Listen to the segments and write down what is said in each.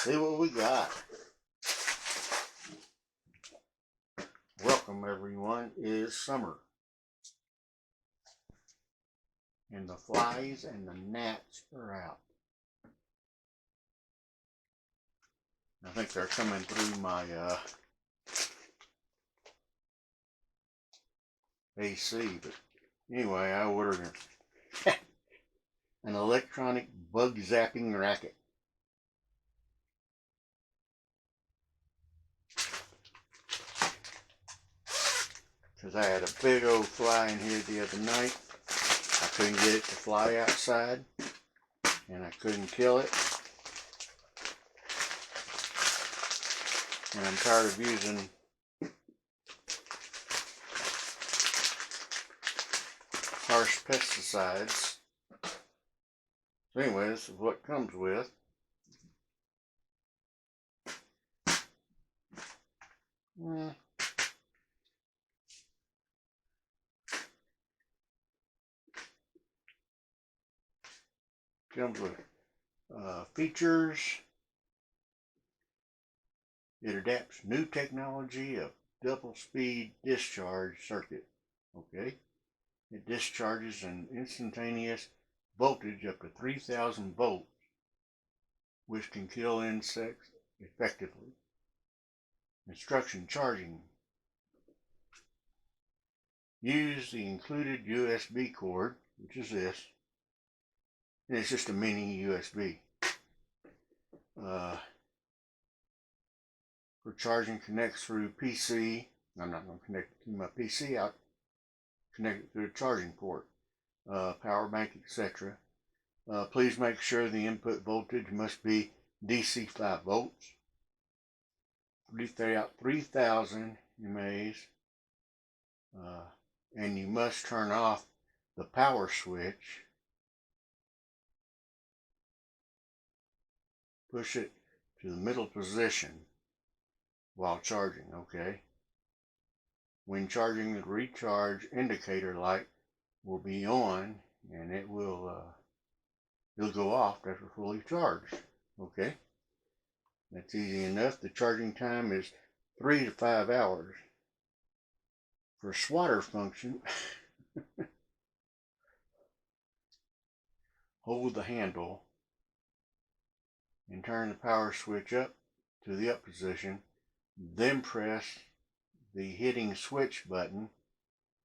see what we got. Welcome everyone. It is summer. And the flies and the gnats are out. I think they're coming through my AC, but anyway, I ordered an electronic bug zapping racket. Because I had a big old fly in here the other night. I couldn't get it to fly outside, and I couldn't kill it. And I'm tired of using harsh pesticides. So anyway, this is what it comes with. Comes with features. It adapts new technology of double speed discharge circuit. Okay. It discharges an instantaneous voltage up to 3,000 volts, which can kill insects effectively. Instruction: charging. Use the included USB cord, which is this, and it's just a mini USB. For charging, connects through PC. I'm not going to connect it to my PC. I'll connect it through a charging port, power bank, etc. Please make sure the input voltage must be DC 5 volts. 3,000 mAs. And you must turn off the power switch. Push it to the middle position while charging, okay? When charging, the recharge indicator light will be on, and it'll go off after fully charged, okay? That's easy enough. The charging time is 3 to 5 hours. For swatter function, hold the handle and turn the power switch up to the up position, then press the hitting switch button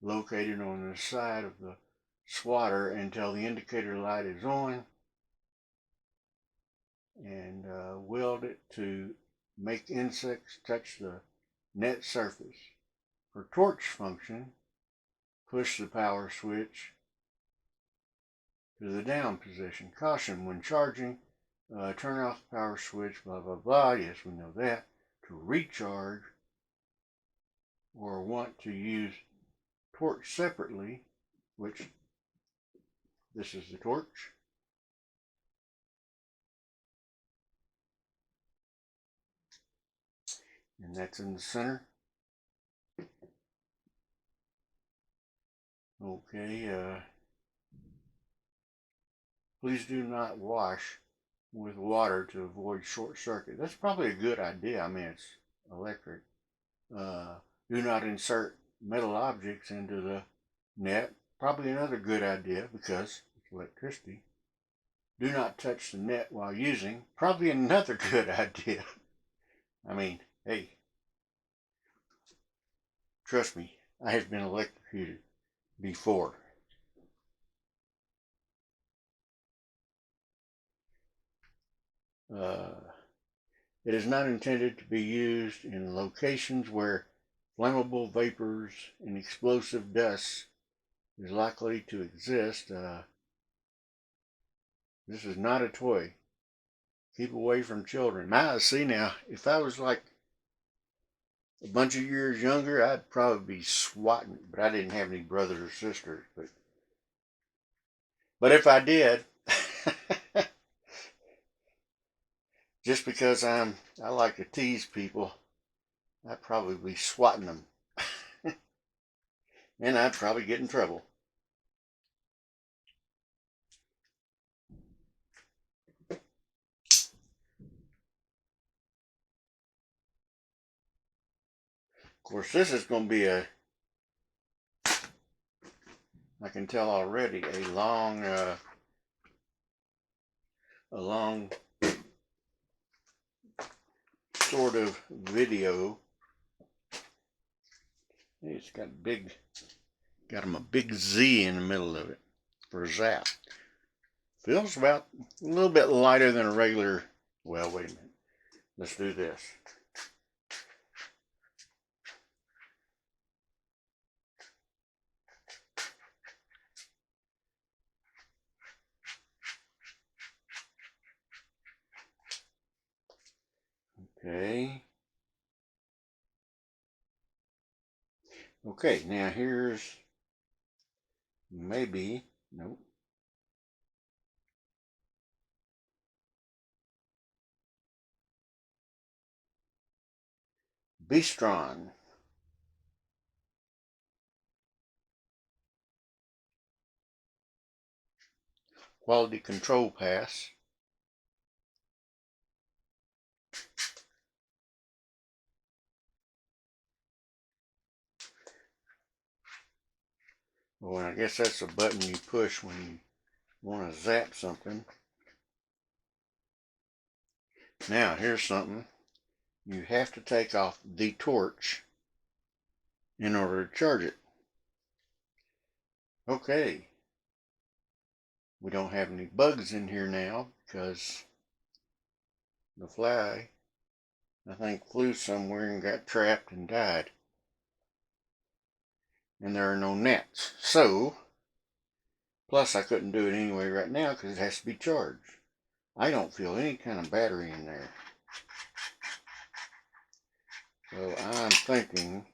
located on the side of the swatter until the indicator light is on, and weld it to make insects touch the net surface. For torch function, push the power switch to the down position. Caution: when charging, turn off the power switch, blah, blah, blah. Yes, we know that. To recharge or want to use torch separately, which this is the torch. And that's in the center. Okay, please do not wash with water to avoid short circuit. That's probably a good idea. I mean, it's electric. Do not insert metal objects into the net. Probably another good idea because it's electricity. Do not touch the net while using. Probably another good idea. I mean, hey, trust me, I have been electrocuted before. It is not intended to be used in locations where flammable vapors and explosive dust is likely to exist. This is not a toy. Keep away from children. See now, if I was like a bunch of years younger, I'd probably be swatting, but I didn't have any brothers or sisters. But if I did, just because I like to tease people, I'd probably be swatting them. And I'd probably get in trouble. course, this is going to be I can tell already, a long sort of video. It's got him a big Z in the middle of it for zap. Feels about a little bit lighter than a regular. Well, wait a minute. Let's do this. Okay. Okay, now here's maybe, nope. Bistron. Quality control pass. Well, I guess that's a button you push when you want to zap something. Now, here's something. You have to take off the torch in order to charge it. Okay. We don't have any bugs in here now because the fly, I think, flew somewhere and got trapped and died. And there are no gnats. So, plus I couldn't do it anyway right now because it has to be charged. I don't feel any kind of battery in there. So I'm thinking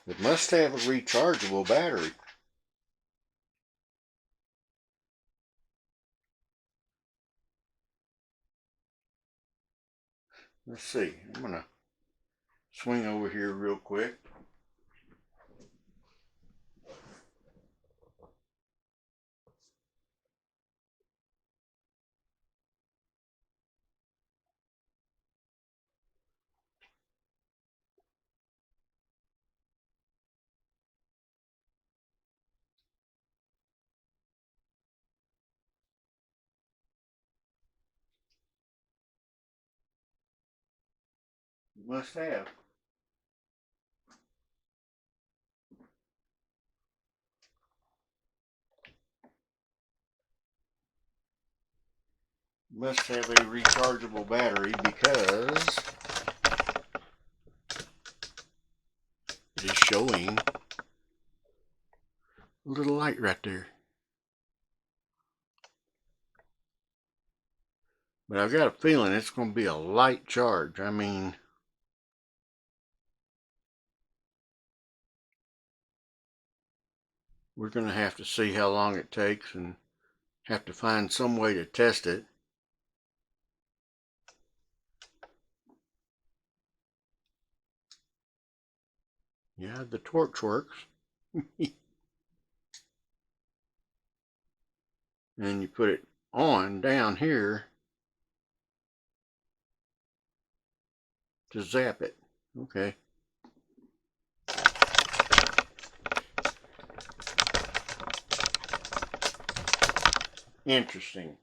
it must have a rechargeable battery. Let's see. I'm going to swing over here real quick. It must have. Must have a rechargeable battery because it is showing a little light right there. But I've got a feeling it's going to be a light charge. I mean, we're going to have to see how long it takes and have to find some way to test it. Yeah, the torch works. And you put it on down here to zap it. Okay. Interesting.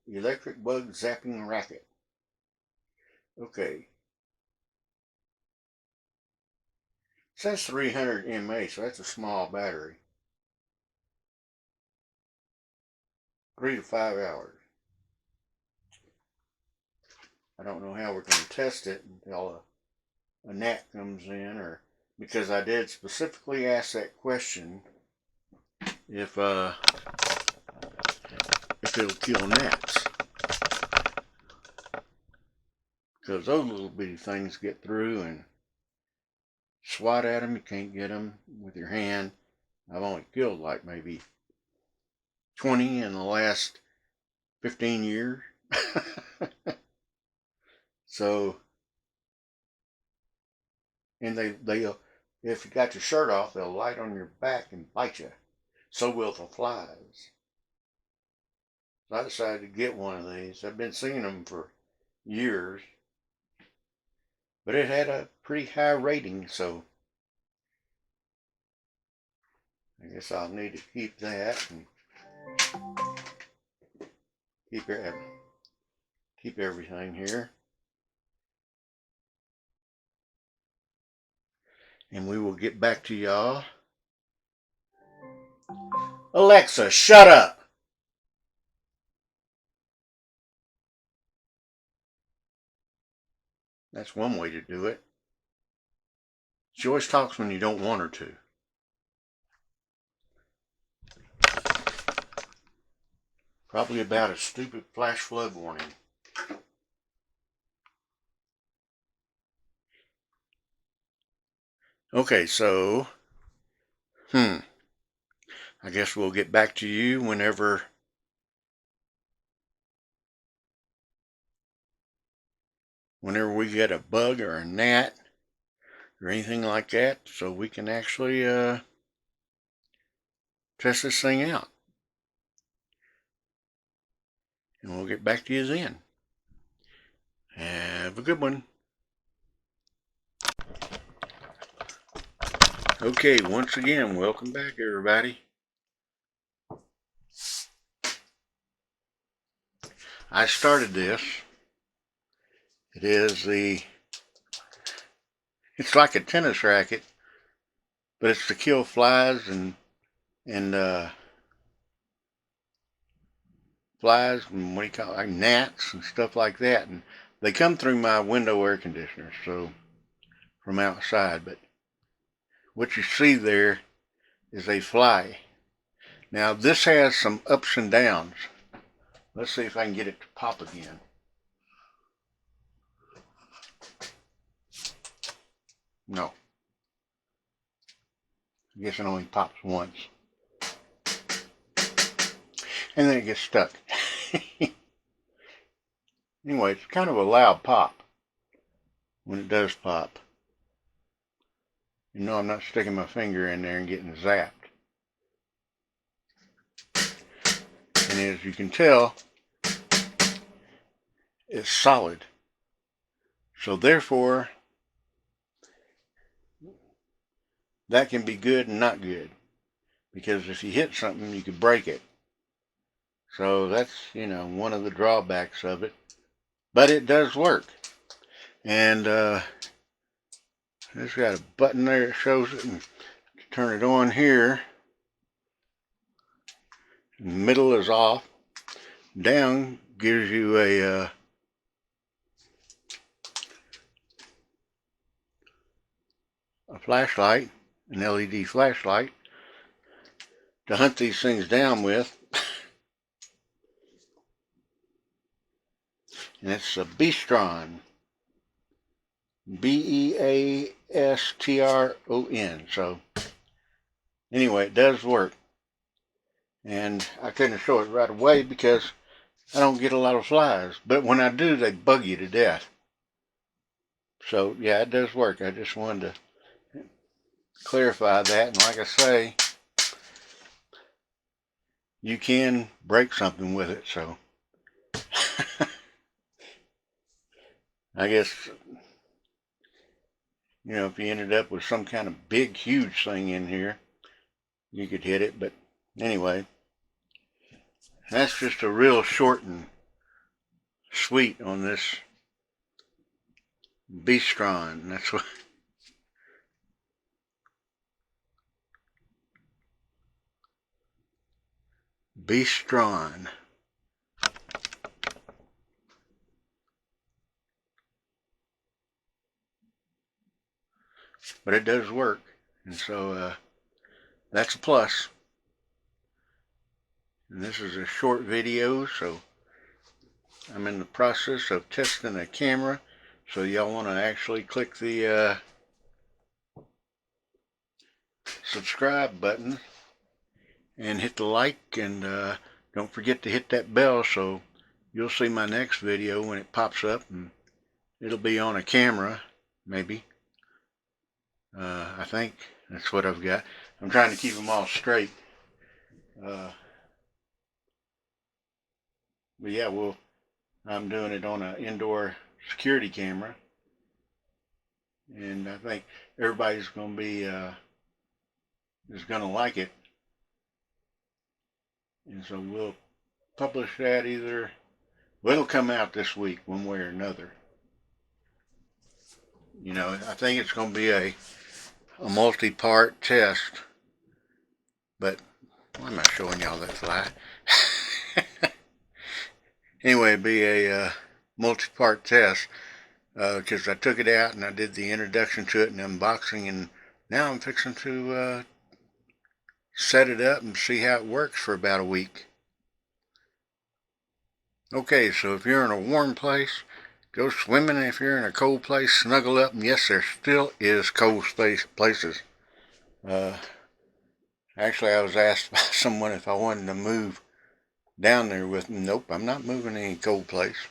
Electric bug zapping racket. Okay. It says 300 mAh, so that's a small battery. 3 to 5 hours. I don't know how we're going to test it until a gnat comes in, or because I did specifically ask that question if it'll kill gnats, because those little bitty things get through and swat at them. You can't get them with your hand. I've only killed like maybe 20 in the last 15 years. So and they'll, if you got your shirt off, they'll light on your back and bite you. So will the flies. So I decided to get one of these. I've been seeing them for years, but it had a pretty high rating, so I guess I'll need to keep that and keep everything here. And we will get back to y'all. Alexa, shut up! That's one way to do it. She always talks when you don't want her to. Probably about a stupid flash flood warning. Okay, so, I guess we'll get back to you whenever we get a bug or a gnat or anything like that, so we can actually test this thing out. And we'll get back to you then. Have a good one. Okay, once again, welcome back, everybody. I started this. It's like a tennis racket, but it's to kill flies and what do you call it, like gnats and stuff like that. And they come through my window air conditioner, so from outside. But what you see there is a fly. Now this has some ups and downs. Let's see if I can get it to pop again. No. I guess it only pops once. And then it gets stuck. Anyway, it's kind of a loud pop when it does pop. You know, I'm not sticking my finger in there and getting zapped. And as you can tell, it's solid. So therefore, that can be good and not good. Because if you hit something, you could break it. So that's, one of the drawbacks of it. But it does work. And it's got a button there that shows it. And turn it on here. Middle is off. Down gives you a flashlight, an LED flashlight, to hunt these things down with. And it's a Beastron. Beastron. So anyway, it does work. And I couldn't show it right away because I don't get a lot of flies. But when I do, they bug you to death. So yeah, it does work. I just wanted to clarify that. And like I say, you can break something with it. So I guess, if you ended up with some kind of big, huge thing in here, you could hit it. But anyway, that's just a real short and sweet on this Beastron. That's what. Beastron. But it does work. And so that's a plus. And this is a short video, so I'm in the process of testing a camera. So y'all want to actually click the subscribe button and hit the like, and don't forget to hit that bell so you'll see my next video when it pops up, and it'll be on a camera, maybe. I think that's what I've got. I'm trying to keep them all straight. But yeah, I'm doing it on an indoor security camera, and I think everybody's going to be is going to like it, and so we'll publish that either. Well, it'll come out this week, one way or another. I think it's going to be a multi-part test, but why am I showing y'all that fly? Anyway, it'd be a multi-part test because I took it out and I did the introduction to it and unboxing, and now I'm fixing to set it up and see how it works for about a week. Okay, so if you're in a warm place, go swimming. If you're in a cold place, snuggle up. And yes, there still is cold places. Actually, I was asked by someone if I wanted to move down there with me. Nope, I'm not moving to any cold place.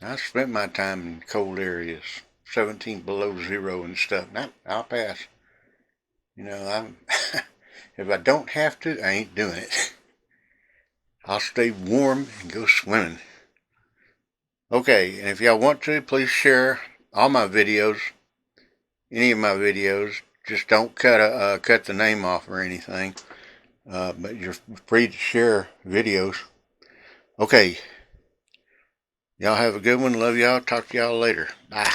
I spent my time in cold areas, 17 below zero and stuff. Now, I'll pass. I'm if I don't have to, I ain't doing it. I'll stay warm and go swimming. Okay, and if y'all want to, please share all my videos, any of my videos. Just don't cut the name off or anything. But you're free to share videos. Okay. Y'all have a good one. Love y'all. Talk to y'all later. Bye.